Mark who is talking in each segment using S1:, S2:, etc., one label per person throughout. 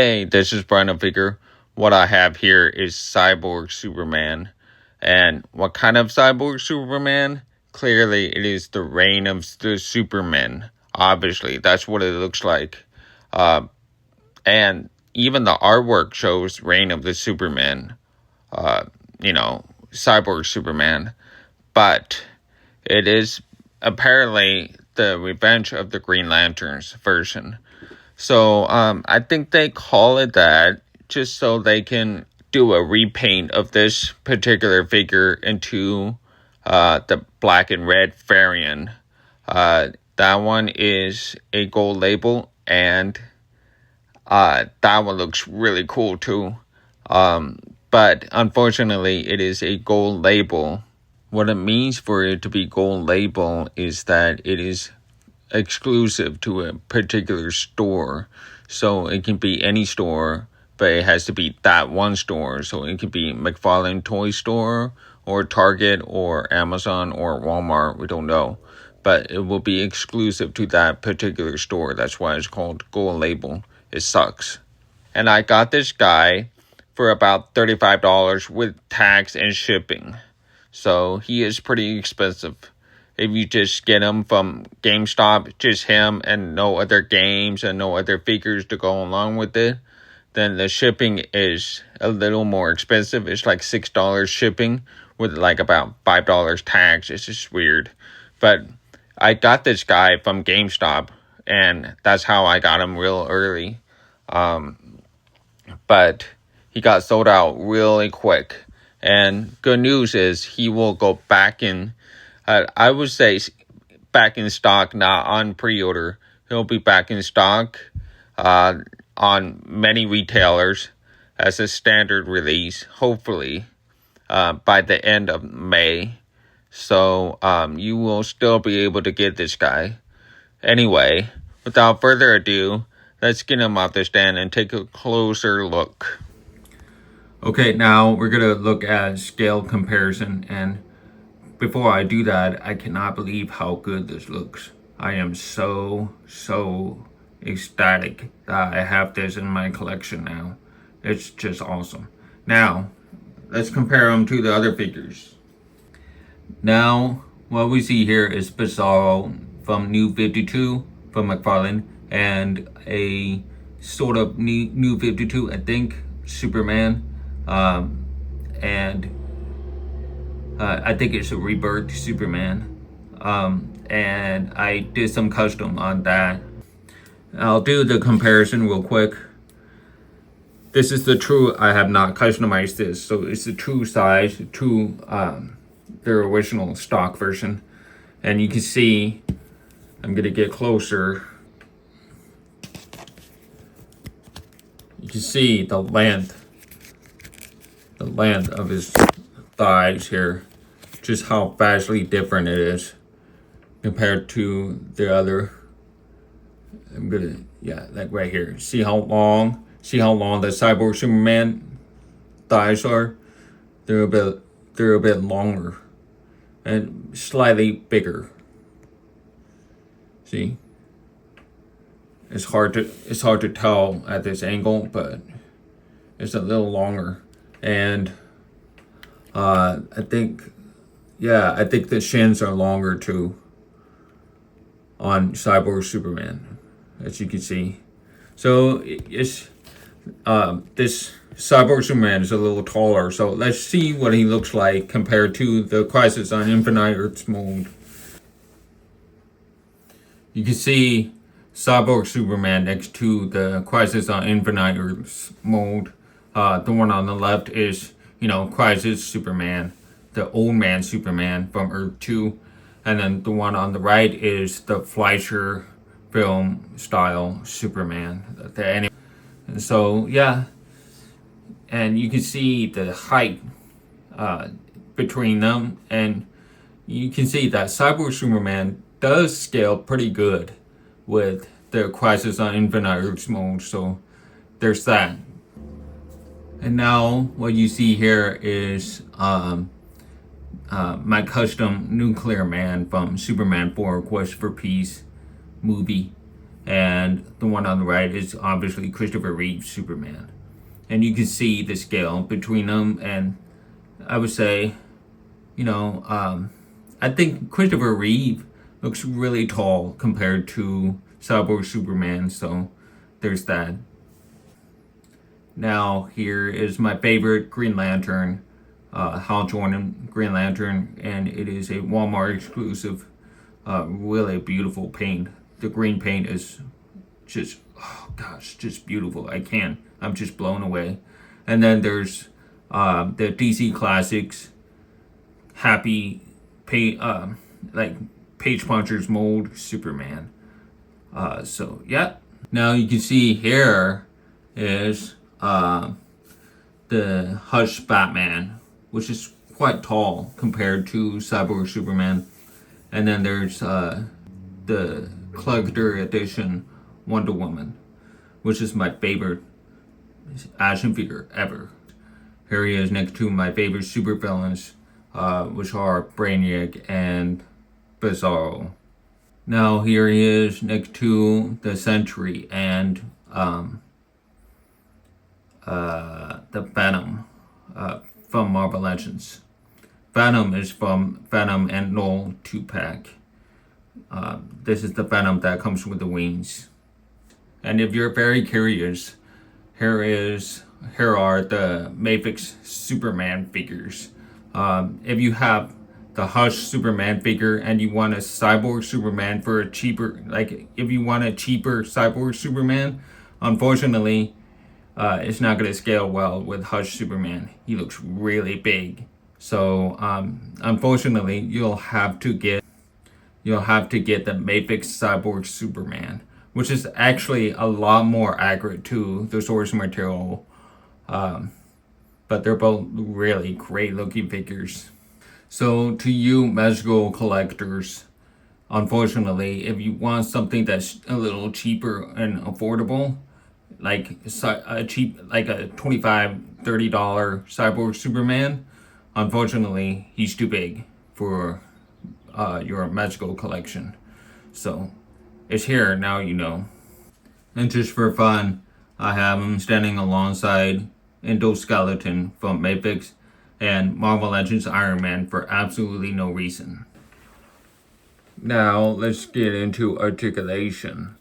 S1: Hey, this is Brandon Figure. What I have here is Cyborg Superman. And what kind of Cyborg Superman? Clearly, it is the reign of the Supermen. Obviously, that's what it looks like. And even the artwork shows reign of the Supermen. Cyborg Superman. But it is apparently the Revenge of the Green Lanterns version. So I think they call it that just so they can do a repaint of this particular figure into the black and red variant. That one is a gold label, and that one looks really cool too. But unfortunately, it is a gold label. What it means for it to be gold label is that it is exclusive to a particular store. So it can be any store, but it has to be that one store. So it could be McFarlane Toy Store or Target or Amazon or Walmart. We don't know. But it will be exclusive to that particular store. That's why it's called gold label. It sucks. And I got this guy for about $35 with tax and shipping. So he is pretty expensive. If you just get him from GameStop, just him and no other games and no other figures to go along with it, then the shipping is a little more expensive. It's like $6 shipping with like about $5 tax. It's just weird. But I got this guy from GameStop, and that's how I got him real early. But he got sold out really quick. And good news is he will go back in. I would say back in stock, not on pre-order. He'll be back in stock on many retailers as a standard release, hopefully, by the end of May. So you will still be able to get this guy. Anyway, without further ado, let's get him off the stand and take a closer look. Okay, now we're going to look at scale comparison, and before I do that, I cannot believe how good this looks. I am so ecstatic that I have this in my collection now. It's just awesome. Now, let's compare them to the other figures. Now, what we see here is Bizarro from New 52 from McFarlane, and a sort of New 52, I think, Superman. And I think it's a rebirth Superman. And I did some custom on that. I'll do the comparison real quick. This is the true, I have not customized this, so it's the true size, their original stock version. And you can see, I'm gonna get closer. You can see the length of his thighs here, just how vastly different it is compared to the other. Like right here. See how long the Cyborg Superman thighs are? They're a bit longer and slightly bigger. See? It's hard to tell at this angle, but it's a little longer. And I think the shins are longer too on Cyborg Superman, as you can see. So it's this Cyborg Superman is a little taller. So let's see what he looks like compared to the Crisis on Infinite Earths mold. You can see Cyborg Superman next to the Crisis on Infinite Earths mold. The one on the left is, Crisis Superman, the old man Superman from Earth 2. And then the one on the right is the Fleischer film style Superman. And so, yeah. And you can see the height between them. And you can see that Cyborg Superman does scale pretty good with the Crisis on Infinite Earths mold. So there's that. And now what you see here is my custom Nuclear Man from Superman 4 Quest for Peace movie. and the one on the right is obviously Christopher Reeve's Superman. And you can see the scale between them, and I would say, I think Christopher Reeve looks really tall compared to Cyborg Superman, so there's that. Now, here is my favorite Green Lantern, Hal Jordan Green Lantern, and it is a Walmart exclusive, really beautiful paint. The green paint is just, oh gosh, just beautiful. I'm just blown away. And then there's the DC Classics Happy paint, like Page Puncher's mold Superman. So yeah. Now you can see here is the Hush Batman, which is quite tall compared to Cyborg Superman. And then there's the collector edition Wonder Woman, which is my favorite action figure ever. Here he is next to my favorite supervillains, which are Brainiac and Bizarro. Now here he is next to the Sentry and the Venom from Marvel Legends. Venom is from Venom and Null 2-pack. This is the Venom that comes with the wings. And if you're very curious, here are the Mafex Superman figures. If you have the Hush Superman figure and you want a Cyborg Superman for a cheaper, if you want a cheaper Cyborg Superman, unfortunately, it's not going to scale well with Hush Superman. He looks really big. So, unfortunately, you'll have to get the Mafex Cyborg Superman, which is actually a lot more accurate to the source material. But they're both really great looking figures. So to you magical collectors, unfortunately, if you want something that's a little cheaper and affordable, like a $25-$30 Cyborg Superman, unfortunately, he's too big for your magical collection. So it's here, now you know. And just for fun, I have him standing alongside Endoskeleton from Mafex and Marvel Legends Iron Man for absolutely no reason. Now let's get into articulation,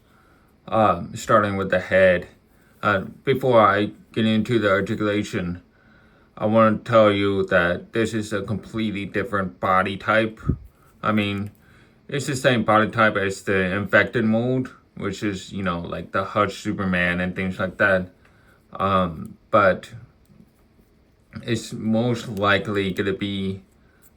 S1: starting with the head. Before I get into the articulation, I want to tell you that this is a completely different body type. I mean, it's the same body type as the infected mold, which is, like the Hush Superman and things like that. But it's most likely going to be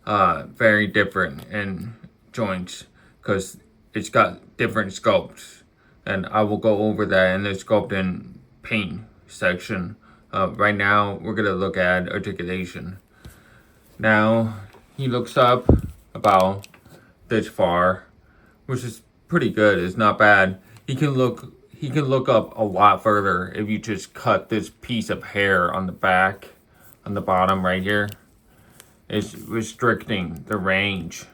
S1: very different in joints because it's got different sculpts. And I will go over that in the Sculpt and Paint section. Right now, we're going to look at articulation. Now, he looks up about this far, which is pretty good. It's not bad. He can look up a lot further if you just cut this piece of hair on the back, on the bottom right here. It's restricting the range.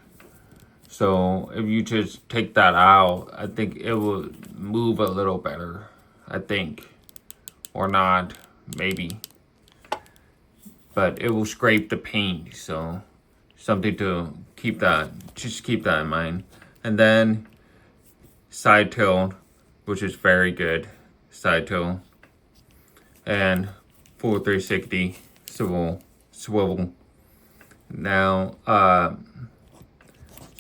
S1: So if you just take that out, I think it will move a little better. I think. Or not. Maybe. But it will scrape the paint. So something to keep that in mind. And then side tilt, which is very good. Side tilt. And full 360 swivel. Now,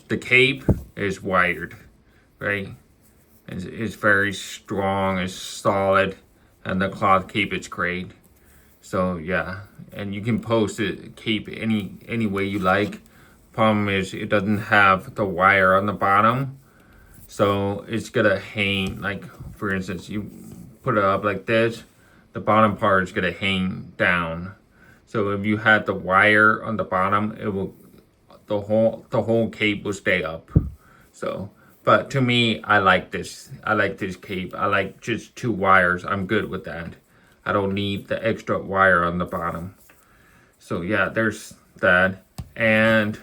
S1: the cape is wired, right? It's very strong, it's solid, and the cloth cape is great. So yeah, and you can post the cape any way you like. Problem is, it doesn't have the wire on the bottom, so it's gonna hang. Like for instance, you put it up like this, the bottom part is gonna hang down. So if you had the wire on the bottom, it will the whole cape will stay up. So, but to me, I like this. I like this cape. I like just 2 wires. I'm good with that. I don't need the extra wire on the bottom. So yeah, there's that. And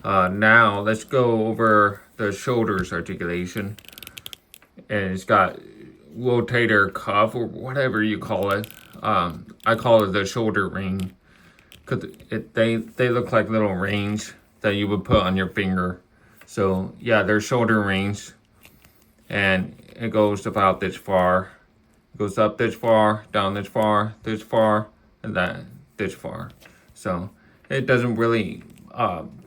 S1: now let's go over the shoulders articulation. and it's got rotator cuff or whatever you call it. I call it the shoulder ring because they look like little rings that you would put on your finger. So yeah, they're shoulder rings, and it goes about this far. It goes up this far, down this far, and then this far. So it doesn't really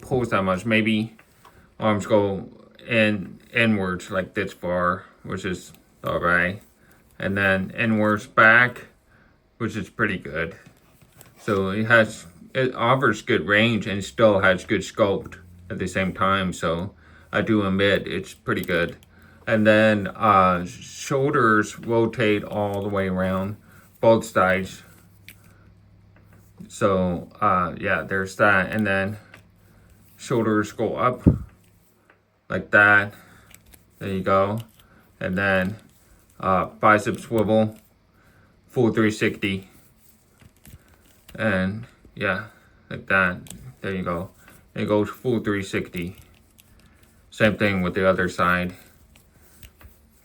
S1: pulse that much. Maybe arms go inwards like this far, which is alright, and then inwards back, which is pretty good. So it offers good range and still has good sculpt at the same time. So I do admit it's pretty good. And then shoulders rotate all the way around, both sides. So yeah, there's that. And then shoulders go up like that. There you go. And then bicep swivel, full 360. And yeah, like that. There you go. It goes full 360. Same thing with the other side.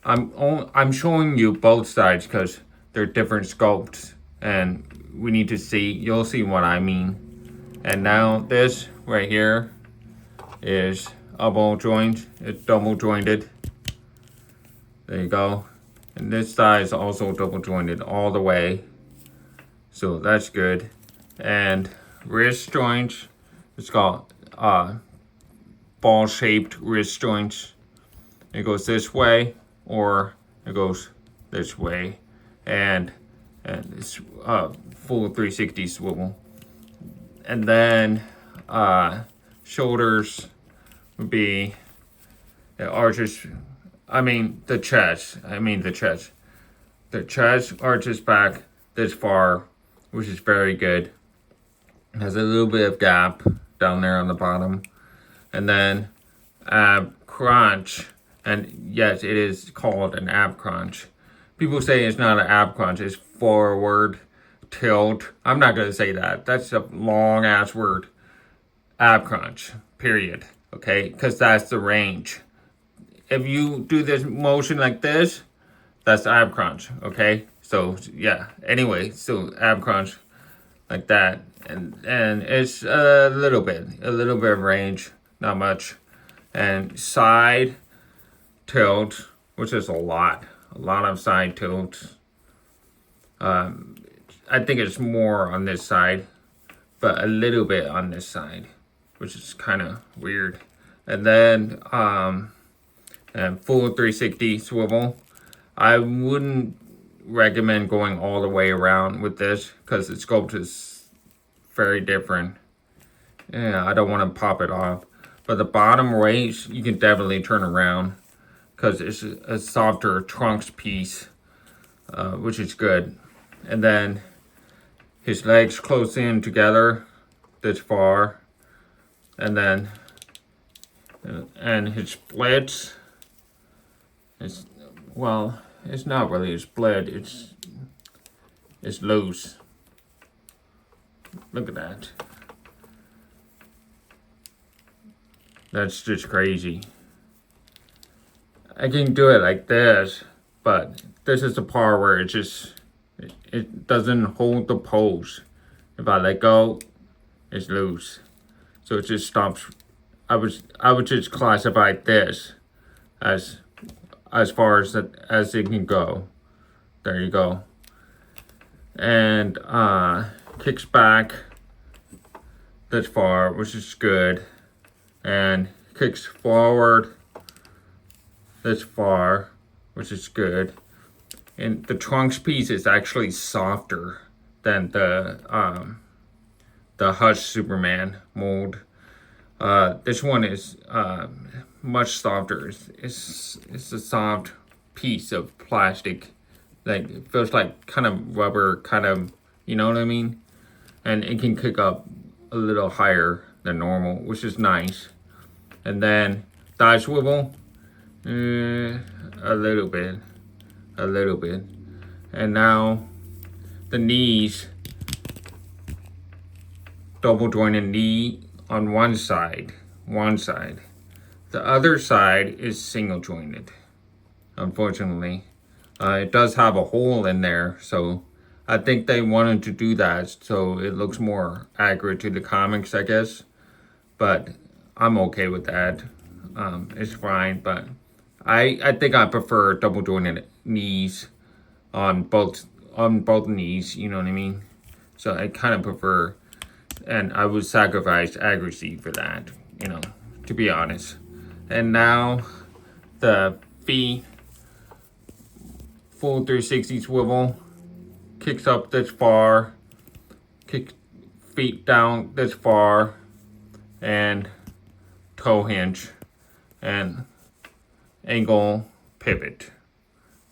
S1: I'm showing you both sides because they're different sculpts, and we need to see. You'll see what I mean. And now this right here is elbow joint. It's double jointed. There you go. And this side is also double jointed all the way. So that's good. And wrist joints, it's got ball shaped wrist joints. It goes this way or it goes this way, and it's full 360 swivel. And then shoulders would be the arches. The chest arches back this far, which is very good. It has a little bit of gap down there on the bottom. And then ab crunch. And yes, it is called an ab crunch. People say it's not an ab crunch, it's forward tilt. I'm not going to say that. That's a long ass word. Ab crunch, period. Okay? Because that's the range. If you do this motion like this, that's ab crunch. Okay? So yeah. Anyway, so ab crunch like that. And it's a little bit of range, not much. And side tilt, which is a lot of side tilts. I think it's more on this side, but a little bit on this side, which is kind of weird. And then and full 360 swivel. I wouldn't recommend going all the way around with this because the sculpt is very different. Yeah, I don't want to pop it off. But the bottom waist, you can definitely turn around because it's a softer trunks piece, which is good. And then his legs close in together this far. And then, and his splits, it's not really a split, it's loose. Look at that. That's just crazy. I can do it like this, but this is the part where it doesn't hold the pose. If I let go, it's loose. So it just stops. I would just classify this as far as it can go. There you go. And kicks back this far, which is good. And kicks forward this far, which is good. And the trunks piece is actually softer than the Hush Superman mold. This one is much softer. It's a soft piece of plastic. Like, it feels like kind of rubber, kind of, you know what I mean? And it can kick up a little higher than normal, which is nice. And then thigh swivel, a little bit. And now the knees, double jointed knee on one side. The other side is single jointed. unfortunately. It does have a hole in there, so I think they wanted to do that so it looks more accurate to the comics, I guess. But I'm okay with that. It's fine, but I think I prefer double jointed knees on both knees, you know what I mean? So I kind of prefer, and I would sacrifice accuracy for that, you know, to be honest. And now the feet, full 360 swivel, kicks up this far, kick feet down this far, and toe hinge and angle pivot.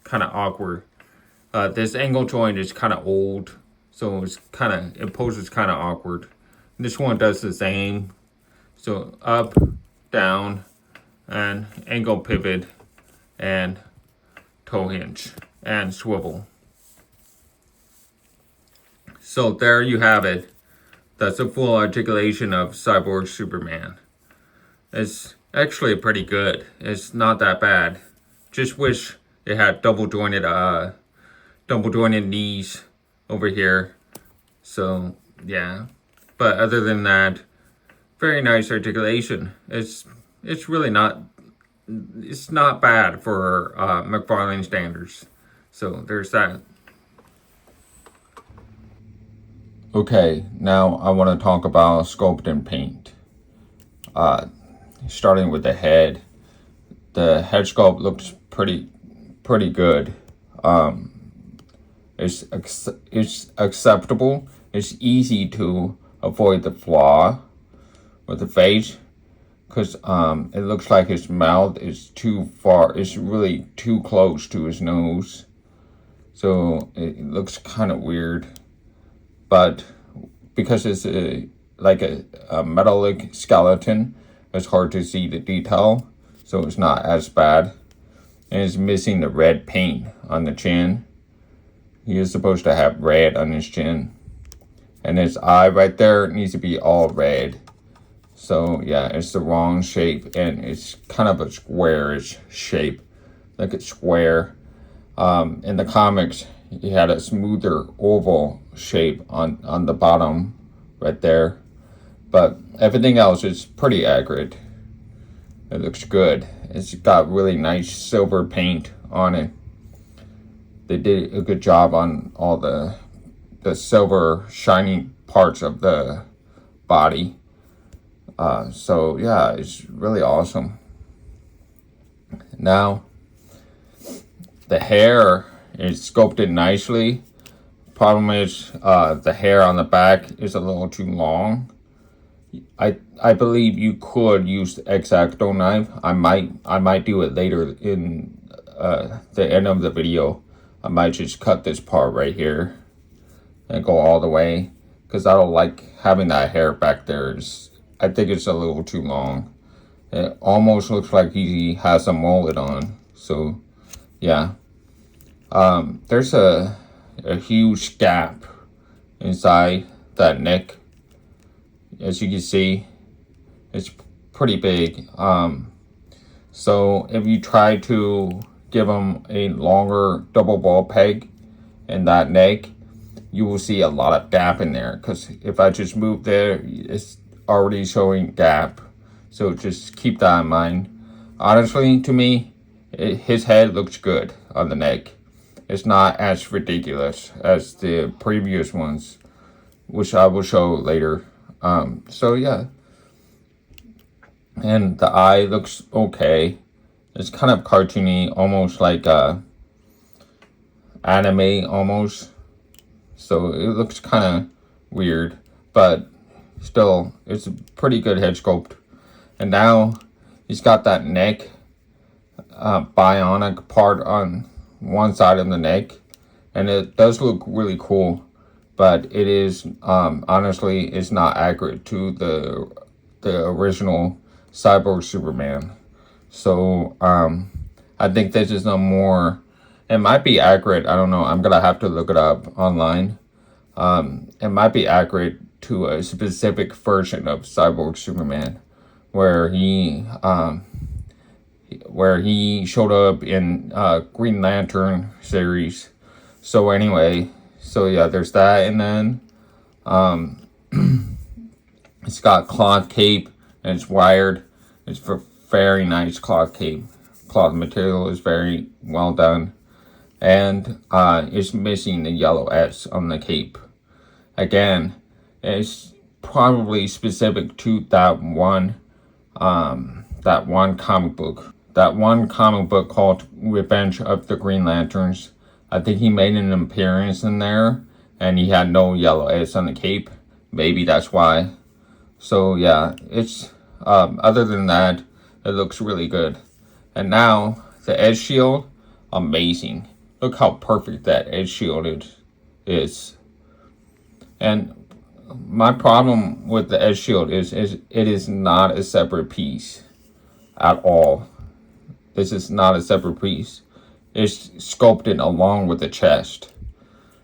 S1: Kind of awkward. This angle joint is kind of old, so it poses kind of awkward. This one does the same. So up, down, and angle pivot, and toe hinge, and swivel. So there you have it. That's a full articulation of Cyborg Superman. It's actually pretty good. It's not that bad. Just wish it had double jointed knees over here. So yeah. But other than that, very nice articulation. It's really not bad for McFarlane standards. So there's that. Okay, now I want to talk about Sculpt Paint. Starting with the head. The head sculpt looks pretty good. It's acceptable. It's easy to avoid the flaw with the face, because it looks like his mouth is too far. It's really too close to his nose, so it looks kind of weird. But because it's like a metallic skeleton, it's hard to see the detail, so it's not as bad. And it's missing the red paint on the chin. He is supposed to have red on his chin. And his eye right there needs to be all red. So yeah, it's the wrong shape, and it's kind of a squarish shape. Like it's square. In the comics, he had a smoother oval shape on the bottom right there. But everything else is pretty accurate. It looks good. It's got really nice silver paint on it. They did a good job on all the silver shiny parts of the body. So yeah, it's really awesome. Now, the hair is sculpted nicely. Problem is, the hair on the back is a little too long. I believe you could use the X-Acto knife. I might do it later in the end of the video. I might just cut this part right here and go all the way, because I don't like having that hair back there. I think it's a little too long. It almost looks like he has a mullet on. So yeah, there's a huge gap inside that neck. As you can see, it's pretty big. So if you try to give him a longer double ball peg in that neck, you will see a lot of gap in there, because if I just move there, it's already showing gap. So just keep that in mind. Honestly, to me, his head looks good on the neck. It's not as ridiculous as the previous ones, which I will show later. So yeah. And the eye looks okay. It's kind of cartoony, almost like anime almost. So it looks kind of weird, but still, it's a pretty good head sculpt. And now he's got that neck bionic part on one side of the neck, and it does look really cool, but it is honestly, it's not accurate to the original Cyborg Superman. So I think this is a more, it might be accurate, I don't know, I'm gonna have to look it up online. It might be accurate to a specific version of Cyborg Superman, where he where he showed up in Green Lantern series. So anyway, so yeah, there's that, and then it's got cloth cape and it's wired. It's for very nice cloth cape. Cloth material is very well done, and it's missing the yellow S on the cape. Again, it's probably specific to that one comic book. That one comic book called Revenge of the Green Lanterns. I think he made an appearance in there, and he had no yellow S on the cape. Maybe that's why. So yeah, it's other than that, it looks really good. And now the edge shield, amazing. Look how perfect that edge shield is. And my problem with the edge shield is it is not a separate piece at all. This is not a separate piece. It's sculpted along with the chest.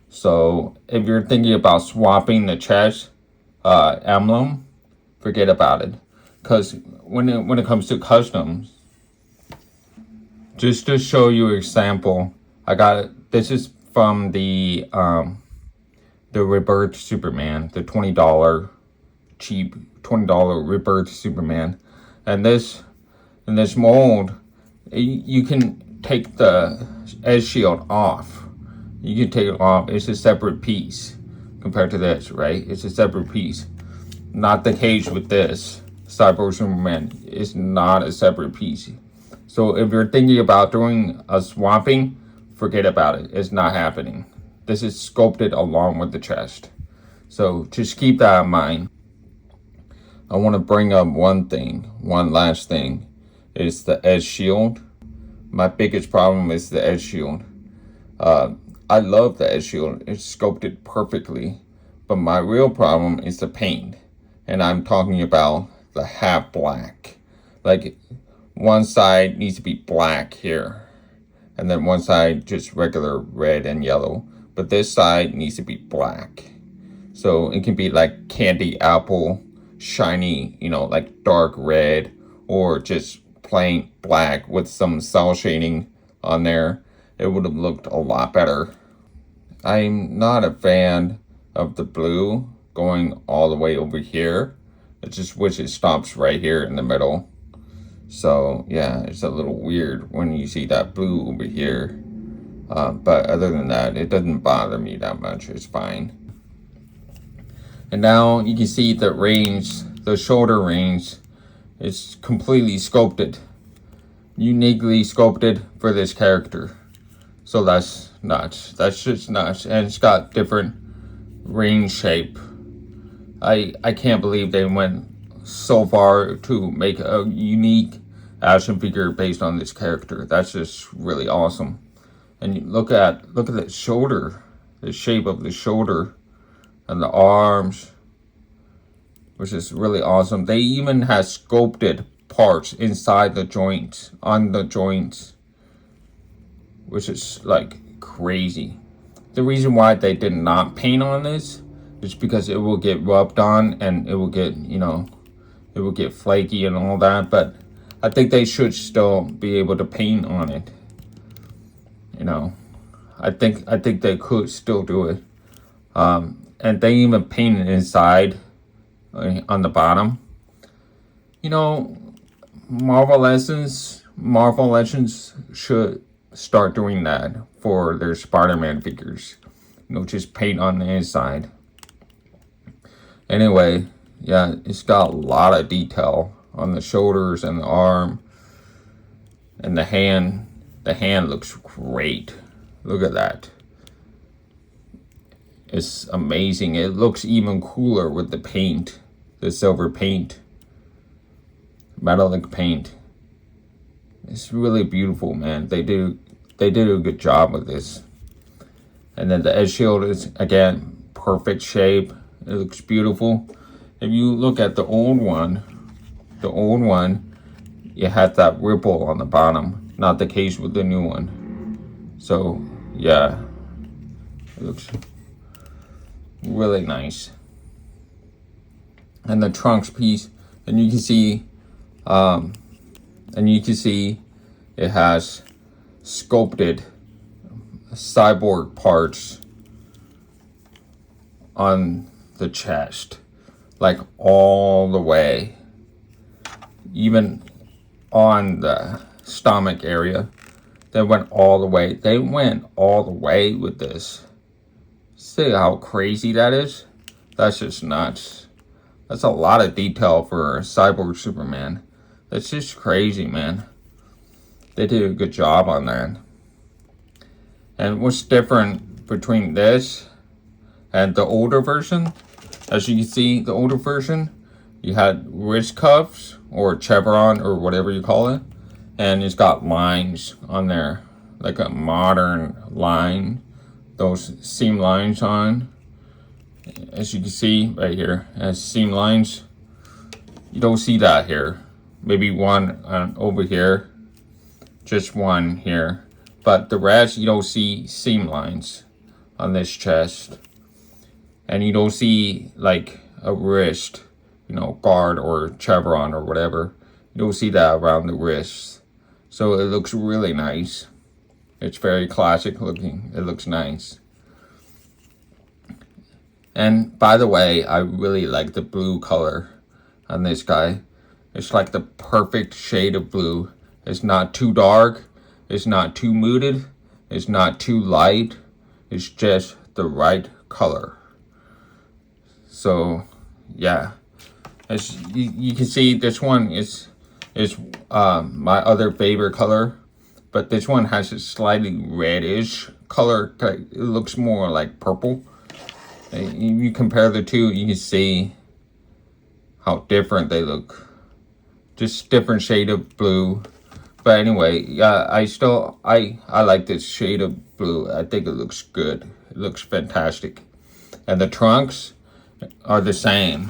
S1: So if you're thinking about swapping the chest emblem, forget about it. Because when it comes to customs, just to show you an example, this is from the Rebirth Superman, the $20 cheap $20 Rebirth Superman, and this mold, you can take the edge shield off. You can take it off. It's a separate piece compared to this, right? It's a separate piece. Not the case with this. Cyborg Superman is not a separate piece. So if you're thinking about doing a swapping, forget about it. It's not happening. This is sculpted along with the chest. So just keep that in mind. I want to bring up one last thing. Is the edge shield. My biggest problem is the edge shield. I love the edge shield. It's sculpted perfectly. But my real problem is the paint. And I'm talking about the half black. Like, one side needs to be black here. And then one side just regular red and yellow. But this side needs to be black. So it can be like candy apple, shiny, like dark red, or just plain black with some cell shading on there. It would have looked a lot better. I'm not a fan of the blue going all the way over here. I just wish it stops right here in the middle. So yeah, it's a little weird when you see that blue over here. But other than that, it doesn't bother me that much. It's fine. And now you can see the range, the shoulder range, is completely sculpted. Uniquely sculpted for this character. So that's nuts. That's just nuts. And it's got different range shape. I can't believe they went so far to make a unique action figure based on this character. That's just really awesome. And you look at the shoulder, the shape of the shoulder and the arms, which is really awesome. They even have sculpted parts inside the joints, on the joints, which is like crazy. The reason why they did not paint on this is because it will get rubbed on and it will get, it will get flaky and all that. But I think they should still be able to paint on it. I think they could still do it. And they even painted inside on the bottom. Marvel Legends should start doing that for their Spider-Man figures. Just paint on the inside. Anyway, yeah, it's got a lot of detail on the shoulders and the arm. And the hand. The hand looks great. Look at that. It's amazing. It looks even cooler with the paint. The silver paint. Metallic paint. It's really beautiful, man. They did a good job with this. And then the edge shield is, again, perfect shape. It looks beautiful. If you look at the old one, you had that ripple on the bottom. Not the case with the new one. So, yeah. It looks really nice. And the trunks piece, and you can see it has sculpted cyborg parts on the chest, like all the way, even on the stomach area. They went all the way. They went all the way with this. See how crazy that is? That's just nuts. That's a lot of detail for a Cyborg Superman. That's just crazy, man. They did a good job on that. And what's different between this and the older version? As you can see, the older version, you had wrist cuffs or chevron or whatever you call it. And it's got lines on there, like a modern line. Those seam lines on. As you can see right here, it has seam lines. You don't see that here. Maybe one over here, just one here. But the rest, you don't see seam lines on this chest. And you don't see like a wrist, guard or chevron or whatever. You don't see that around the wrists. So it looks really nice. It's very classic looking. It looks nice. And by the way, I really like the blue color on this guy. It's like the perfect shade of blue. It's not too dark. It's not too muted. It's not too light. It's just the right color. So, yeah. As you can see, this one is my other favorite color. But this one has a slightly reddish color. It looks more like purple. If you compare the two, you can see how different they look. Just different shade of blue. But anyway, yeah, I like this shade of blue. I think it looks good. It looks fantastic. And the trunks are the same.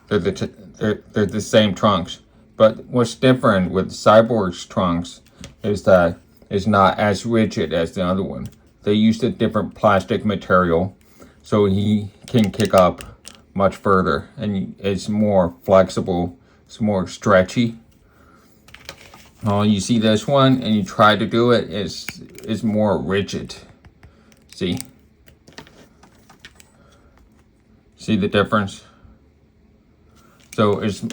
S1: They're the same trunks. But what's different with Cyborg's trunks is that it's not as rigid as the other one. They used a different plastic material, so he can kick up much further, and it's more flexible. It's more stretchy. Oh, you see this one, and you try to do it, it's more rigid. See the difference? So it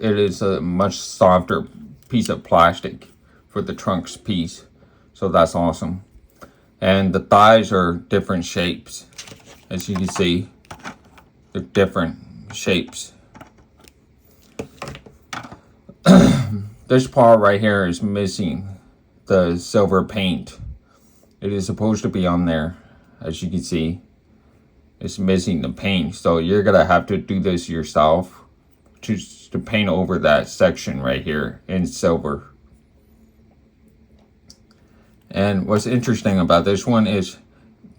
S1: is a much softer piece of plastic for the trunks piece. So that's awesome. And the thighs are different shapes. As you can see, they're different shapes. This part right here is missing the silver paint. It is supposed to be on there. As you can see, it's missing the paint. So you're gonna have to do this yourself to paint over that section right here in silver. And what's interesting about this one is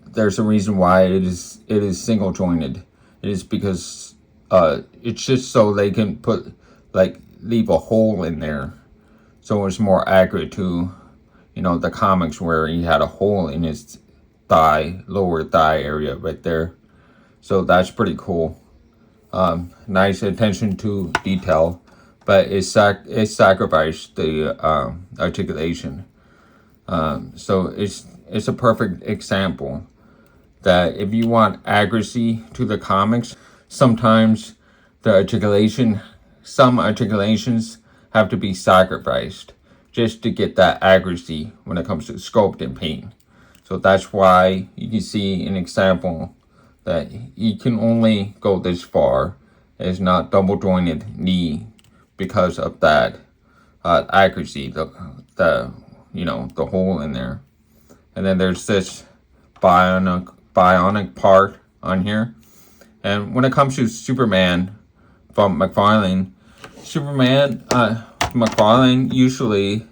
S1: there's a reason why it is single jointed. It is because it's just so they can leave a hole in there, so it's more accurate to the comics where he had a hole in his lower thigh area right there. So that's pretty cool. Nice attention to detail, but it sacrificed the articulation. So it's a perfect example that if you want accuracy to the comics, sometimes some articulations have to be sacrificed just to get that accuracy when it comes to sculpt and paint. So that's why you can see an example that you can only go this far. It's not double jointed knee because of that accuracy, the hole in there. And then there's this bionic part on here. And when it comes to Superman from McFarlane, McFarlane usually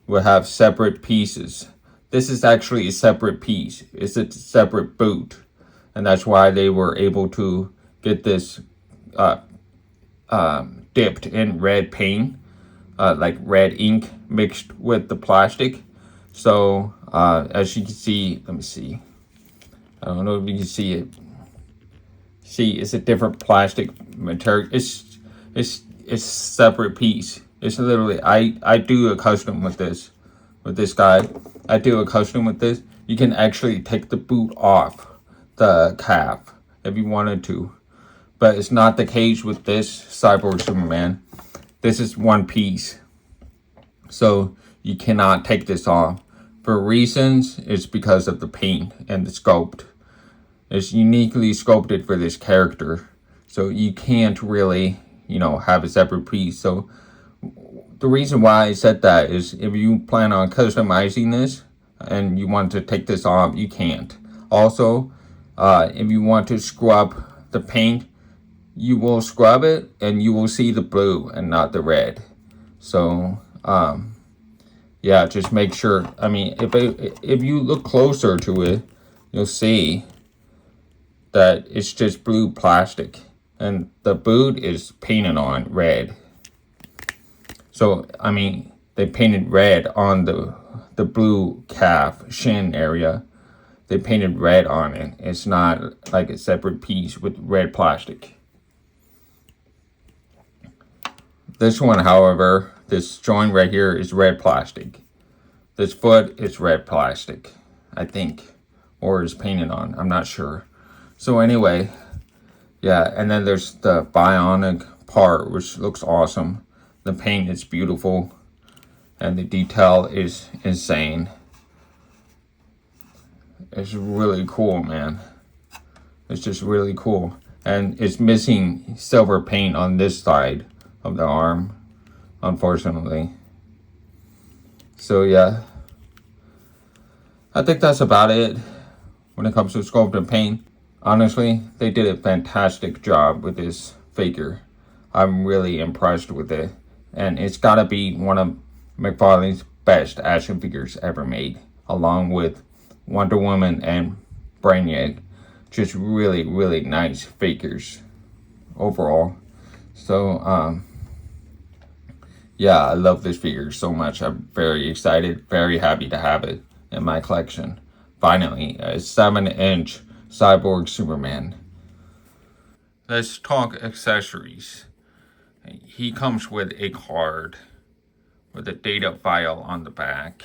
S1: will have separate pieces. This is actually a separate piece. It's a separate boot. And that's why they were able to get this dipped in red paint, like red ink mixed with the plastic. So as you can see, let me see. I don't know if you can see it. See, it's a different plastic material. It's separate piece. It's literally, I do a custom with this guy. I do a custom with this. You can actually take the boot off the calf if you wanted to. But it's not the case with this Cyborg Superman. This is one piece. So you cannot take this off. For reasons, it's because of the paint and the sculpt. It's uniquely sculpted for this character. So you can't really, have a separate piece. So the reason why I said that is if you plan on customizing this and you want to take this off, you can't. Also, if you want to scrub the paint, you will scrub it and you will see the blue and not the red. So, yeah, just make sure. I mean, if you look closer to it, you'll see that it's just blue plastic and the boot is painted on red. So, I mean, they painted red on the blue calf shin area. They painted red on it. It's not like a separate piece with red plastic. This one, however, this joint right here is red plastic. This foot is red plastic, I think, or is painted on. I'm not sure. So anyway, yeah, and then there's the bionic part, which looks awesome. The paint is beautiful, and the detail is insane. It's really cool, man. It's just really cool. And it's missing silver paint on this side of the arm, unfortunately. So yeah, I think that's about it when it comes to Sculpt Paint. Honestly, they did a fantastic job with this figure. I'm really impressed with it. And it's gotta be one of McFarlane's best action figures ever made, along with Wonder Woman and Brainiac. Just really, really nice figures overall. So, yeah, I love this figure so much. I'm very excited, very happy to have it in my collection. Finally, a 7-inch Cyborg Superman. Let's talk accessories. He comes with a card with a data file on the back.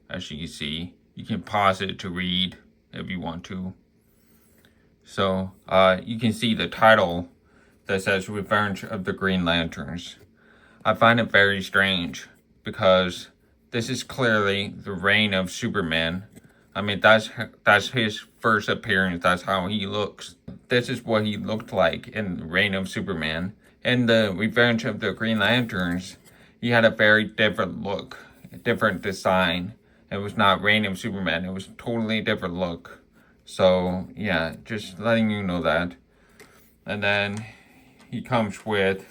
S1: As you can see, you can pause it to read if you want to. So, you can see the title that says Revenge of the Green Lanterns. I find it very strange because this is clearly the reign of Superman. I mean, that's his first appearance. That's how he looks. This is what he looked like in the reign of Superman. In the Revenge of the Green Lanterns, he had a very different look, a different design. It was not reign of Superman. It was a totally different look. So, yeah, just letting you know that. And then he comes with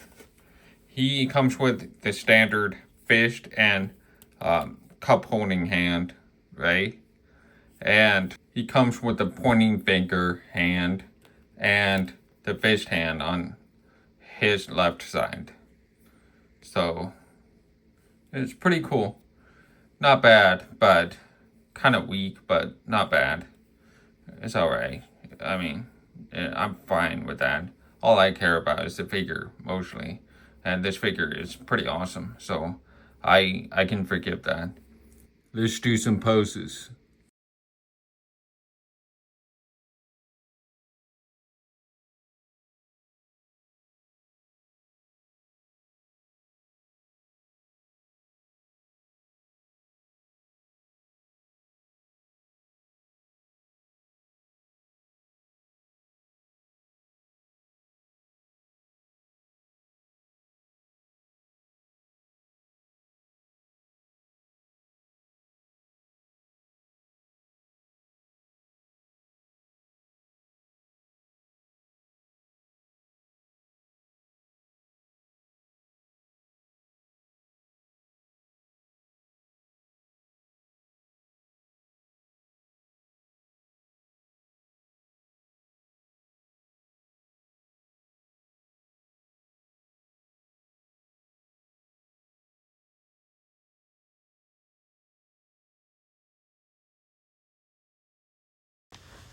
S1: the standard fist and cup holding hand, right? And he comes with the pointing finger hand and the fist hand on his left side. So it's pretty cool. Not bad, but kind of weak, but not bad. It's alright. I mean, I'm fine with that. All I care about is the figure, mostly. And this figure is pretty awesome, so I can forgive that. Let's do some poses.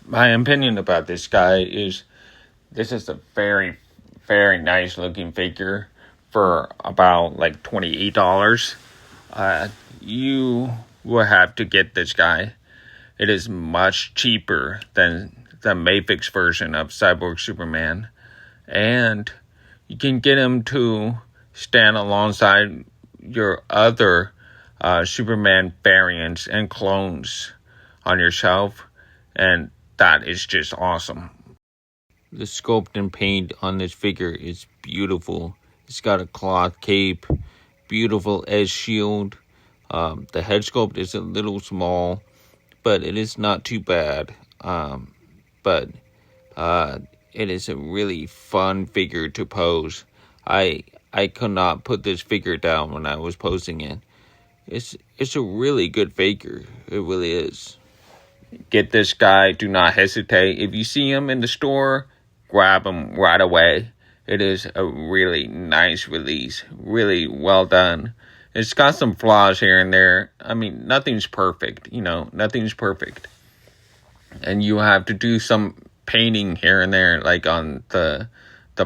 S1: My opinion about this guy is this is a very, very nice looking figure. for about like $28. You will have to get this guy. It is much cheaper than the Mafix version of Cyborg Superman. And you can get him to stand alongside your other Superman variants and clones on your shelf. And that is just awesome. The sculpt and paint on this figure is beautiful. It's got a cloth cape, beautiful edge shield. The head sculpt is a little small, but it is not too bad. But it is a really fun figure to pose. I could not put this figure down when I was posing it. It's a really good figure. It really is. Get this guy. Do not hesitate. If you see him in the store, grab him right away. It is a really nice release. Really well done. It's got some flaws here and there. I mean, nothing's perfect. Nothing's perfect. And you have to do some painting here and there, like on the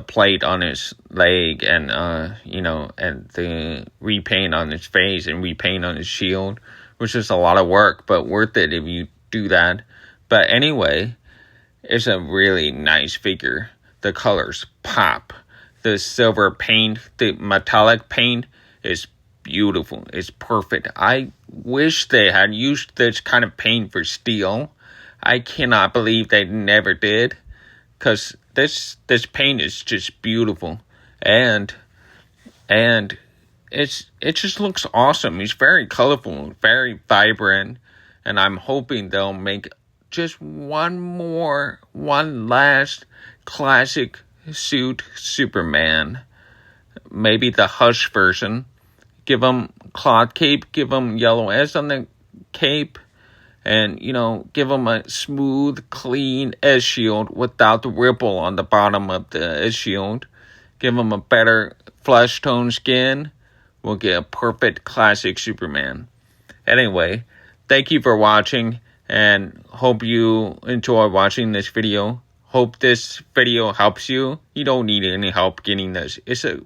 S1: plate on his leg, and and the repaint on his face and repaint on his shield, which is a lot of work, but worth it if you do that. But anyway, it's a really nice figure. The colors pop. The silver paint, the metallic paint is beautiful. It's perfect. I wish they had used this kind of paint for steel. I cannot believe they never did, because this paint is just beautiful, and it just looks awesome. It's very colorful, very vibrant, and I'm hoping they'll make just one last classic suit Superman. Maybe the Hush version. Give him cloth cape, give him yellow S on the cape, and, give him a smooth, clean edge shield without the ripple on the bottom of the edge shield. Give him a better flesh tone skin. We'll get a perfect classic Superman. Anyway, thank you for watching, and hope you enjoy watching this video. Hope this video helps you. You don't need any help getting this. It's a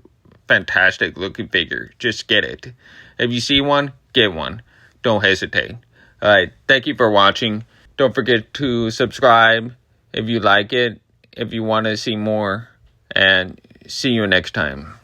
S1: fantastic looking figure. Just get it. If you see one, get one. Don't hesitate. Alright, thank you for watching. Don't forget to subscribe if you like it, if you want to see more, and see you next time.